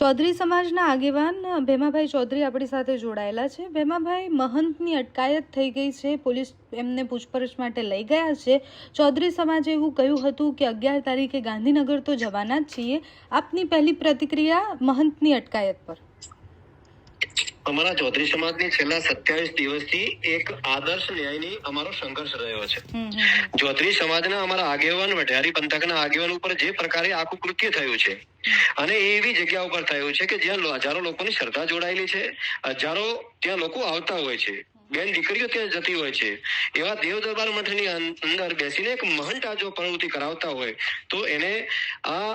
ચૌધરી સમાજના આગેવાન ભેમાભાઈ ચૌધરી આપણી સાથે જોડાયેલા છે। ભેમાભાઈ, મહંતની અટકાયત થઈ ગઈ છે, પોલીસ એમને પૂછપરછ માટે લઈ ગયા છે। ચૌધરી સમાજે એવું કહ્યું હતું કે 11 તારીખે ગાંધીનગર તો જવાના જ છીએ। આપની પહેલી પ્રતિક્રિયા મહંતની અટકાયત પર? અમારા ચૌધરી સમાજની છેલ્લા 27 દિવસથી એક આદર્શ ન્યાયની અમારો સંઘર્ષ રહ્યો છે। ચૌધરી સમાજના અમારા આગેવાન વઢિયારી પંથકના આગેવાન ઉપર જે પ્રકારે આખું કૃત્ય થયું છે અને એવી જગ્યા ઉપર થયું છે કે જ્યાં હજારો લોકોની શ્રદ્ધા જોડાયેલી છે, હજારો ત્યાં લોકો આવતા હોય છે, બેન દીકરીઓ ત્યાં જતી હોય છે, એવા દેવ દરબાર મઠની અંદર બેસીને એક મહંત આ જો પ્રવૃત્તિ કરાવતા હોય તો એને આ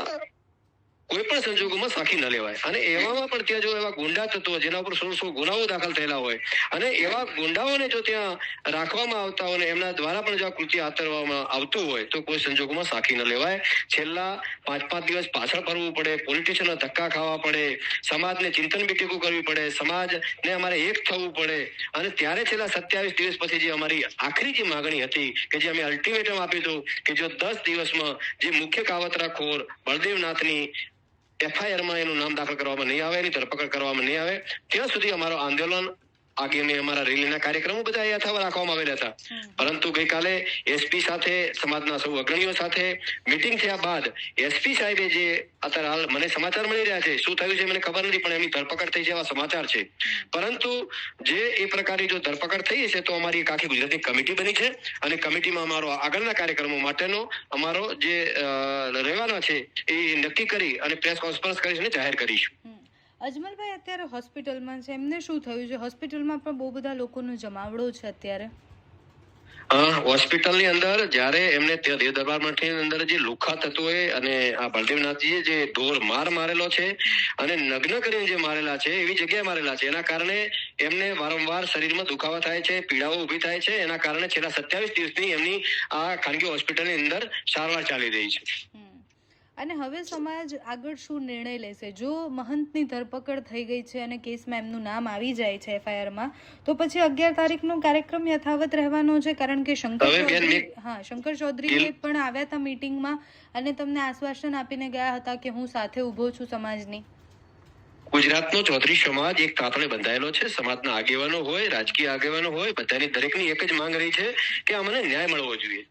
કોઈ પણ સંજોગોમાં સાખી ન લેવાય। અને એવામાં પણ ત્યાં જો એવા ગુંડા તત્વો જેના ઉપર 1600 ગુનાઓ દાખલ થયેલા હોય અને એવા ગુંડાઓને જો ત્યાં રાખવામાં આવતા હોય, એમના દ્વારા પણ જો આ કૃત્ય આચરવામાં આવતું હોય તો કોઈ સંજોગોમાં સાખી ન લેવાય। છેલ્લા 5-5 દિવસ પાછળ ફરવું પડે, પોલિટિશિયનના ધક્કા ખાવા પડે, સમાજને ચિંતન બેઠકો કરવી પડે, સમાજને અમારે એક થવું પડે અને ત્યારે છેલ્લા 27 દિવસ પછી જે અમારી આખરી જે માગણી હતી કે જે અમે અલ્ટિમેટમ આપ્યું હતું કે જો 10 દિવસમાં જે મુખ્ય કાવતરાખોર બળદેવનાથની FIR માં એનું નામ દાખલ કરવામાં નહીં આવે, એની ધરપકડ કરવામાં નહીં આવે ત્યાં સુધી અમારો આંદોલન આગેની અમારા રેલીના કાર્યક્રમો બધા યથાવત રાખવામાં આવેલા હતા। પરંતુ ગઈકાલે SP સાથે, સમાજના સૌ અગ્રણીઓ સાથે મીટિંગ થયા બાદ SP સાહેબે જે અત્યારે હાલ મને સમાચાર મળી રહ્યા છે, શું થયું છે મને ખબર નથી, પણ એમની ધરપકડ થઈ છે એવા સમાચાર છે। પરંતુ જે એ પ્રકારની જો ધરપકડ થઈ છે તો અમારી એક આખી ગુજરાતની કમિટી બની છે અને કમિટીમાં અમારો આગળના કાર્યક્રમો માટેનો અમારો જે રહેવાનો છે એ નક્કી કરી અને પ્રેસ કોન્ફરન્સ કરીને જાહેર કરીશું। અજમલભાઈ અત્યારે હોસ્પિટલમાં છે, એમને શું થયું છે? હોસ્પિટલમાં પણ બહુ બધા લોકોનો જમાવડો છે અત્યારે। હોસ્પિટલની અંદર જ્યારે એમને ત્યાં દેવ દરબાર મઠની અંદર જે લુખ્ખા તત્વોએ અને આ બળદેવનાથજીએ જે ઢોર માર મારેલો છે અને નગ્ન કરીને જે મારેલા છે એવી જગ્યાએ મારેલા છે, એના કારણે એમને વારંવાર શરીરમાં દુખાવા થાય છે, પીડાઓ ઊભી થાય છે। એના કારણે છેલ્લા 27 દિવસની એમની આ ખાનગી હોસ્પિટલની અંદર સારવાર ચાલી રહી છે। અને હવે સમાજ આગળ શું નિર્ણય લેશે? જો મહંતની ધરપકડ થઈ ગઈ છે અને કેસમાં એમનું નામ આવી જાય છે FIR માં, તો પછી 11 તારીખનો કાર્યક્રમ યથાવત રહેવાનો છે? કારણ કે શંકર ચૌધરી પણ આવ્યા હતા મીટિંગમાં અને તમને આશ્વાસન આપીને ગયા હતા કે હું સાથે ઉભો છું સમાજની। ગુજરાતનો ચૌધરી સમાજ એક તાતણે બંધાયેલો છે। સમાજના આગેવાનો હોય, રાજકીય આગેવાનો હોય, બધાની દરેકની એક જ માંગ રહી છે કે અમને ન્યાય મળવો જોઈએ।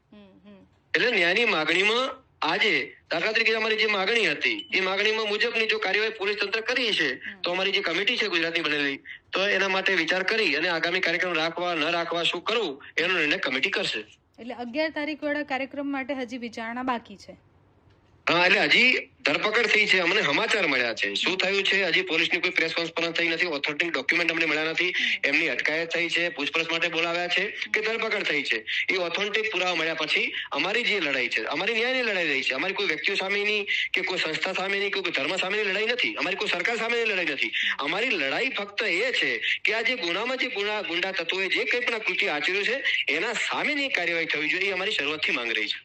એટલે ન્યાયની માગણીમાં આજે દાખલા તરીકે અમારી જે માગણી હતી એ માગણીમાં મુજબની જો કાર્યવાહી પોલીસ તંત્ર કરી છે તો અમારી જે કમિટી છે ગુજરાતની બનેલી તો એના માટે વિચાર કરી અને આગામી કાર્યક્રમ રાખવા ન રાખવા શું કરવું એનો નિર્ણય કમિટી કરશે। એટલે 11 તારીખ વાળા કાર્યક્રમ માટે હજી વિચારણા બાકી છે? હા, એટલે હજી ધરપકડ થઈ છે, અમને સમાચાર મળ્યા છે। શું થયું છે હજી પોલીસની કોઈ પ્રેસ કોન્ફરન્સ થઈ નથી, ઓથોરિટી ડોક્યુમેન્ટ અમને મળ્યા નથી, એમની અટકાયત થઈ છે, પૂછપરછ માટે બોલાવ્યા છે કે ધરપકડ થઈ છે, એ ઓથોરિટી પુરાવા મળ્યા પછી અમારી જે લડાઈ છે, અમારી ન્યાયની લડાઈ રહી છે। અમારી કોઈ વ્યક્તિઓ સામેની કે કોઈ સંસ્થા સામેની કે કોઈ ધર્મ સામેની લડાઈ નથી, અમારી કોઈ સરકાર સામેની લડાઈ નથી। અમારી લડાઈ ફક્ત એ છે કે આ જે ગુનામાં જે ગુંડા તત્વોએ જે કંઈ પણ કૃત્ય આચર્યું છે એના સામેની કાર્યવાહી થવી જોઈએ, એ અમારી શરૂઆતથી માંગ રહી છે।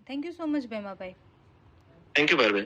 Thank you so much Bhemabhai. Thank you, Barbara.